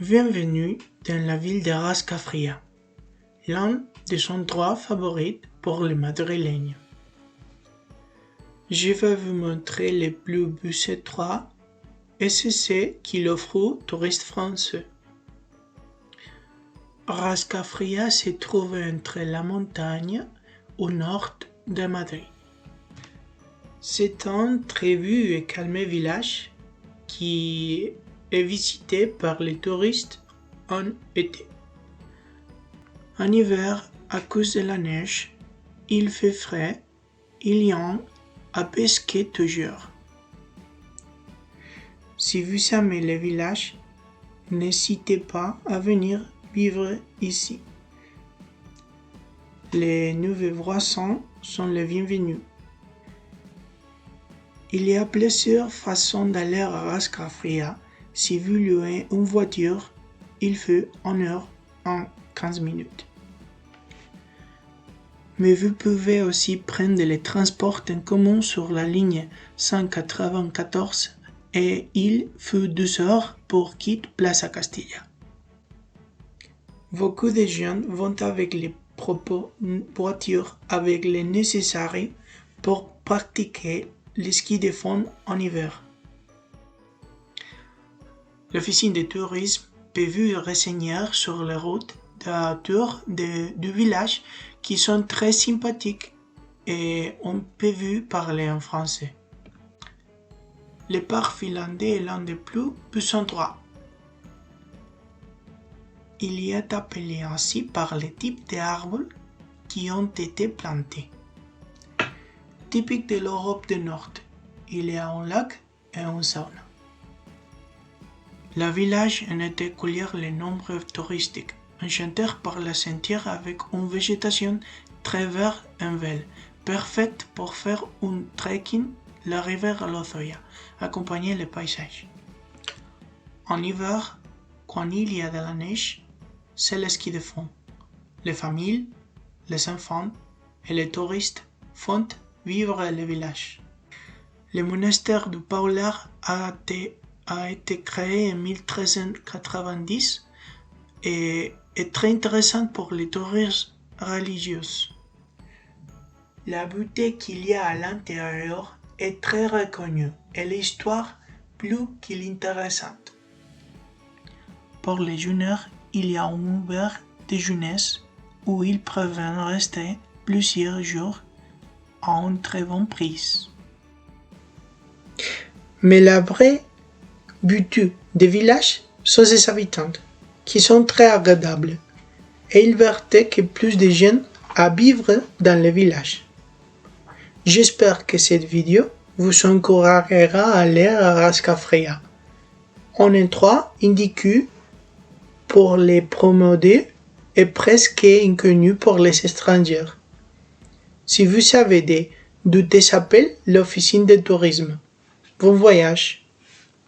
Bienvenue dans la ville de Rascafria, l'un des endroits favoris pour les Madrilènes. Je vais vous montrer les plus bus étroits et c'est ce qu'il offre aux touristes français. Rascafria se trouve entre la montagne au nord de Madrid. C'est un très vu et calme village qui est visité par les touristes en été. En hiver, à cause de la neige, il fait frais, il y a à pesquer toujours. Si vous aimez le village, n'hésitez pas à venir vivre ici. Les nouveaux voisins sont les bienvenus. Il y a plusieurs façons d'aller à Rascafria. Si vous louez une voiture, il faut 1 heure en 15 minutes. Mais vous pouvez aussi prendre les transports en commun sur la ligne 194 et il faut 2 heures pour quitter Plaza Castilla. Beaucoup de gens vont avec les propres voitures avec les nécessaires pour pratiquer le ski de fond en hiver. L'officine de tourisme peut vous renseigner sur les routes autour du village qui sont très sympathiques et on peut vous parler en français. Le parc finlandais est l'un des plus beaux endroits. Il y est appelé ainsi par les types d'arbres qui ont été plantés. Typique de l'Europe du Nord, il y a un lac et une sauna. Le village en été accueillir les nombreux touristes, enchantés par la ceinture avec une végétation très verte et belle, parfaite pour faire un trekking la rivière Lozoya, accompagner les paysages. En hiver, quand il y a de la neige, c'est le ski de fond. Les familles, les enfants et les touristes font vivre le village. Le monastère du Paulard a été créé en 1390 et est très intéressant pour les touristes religieux. La beauté qu'il y a à l'intérieur est très reconnue et l'histoire plus qu'intéressante. Pour les jeunes, il y a un auberge de jeunesse où ils peuvent rester plusieurs jours à un très bon prix. Mais la vraie beauté des villages sont ses habitants, qui sont très agradables, et ils veulent que plus de gens à vivre dans le village. J'espère que cette vidéo vous encouragera à aller à Rascafria, un endroit indiqué pour les promèneurs et presque inconnu pour les étrangers. Si vous avez des doutes, appelez l'officine de tourisme. Bon voyage!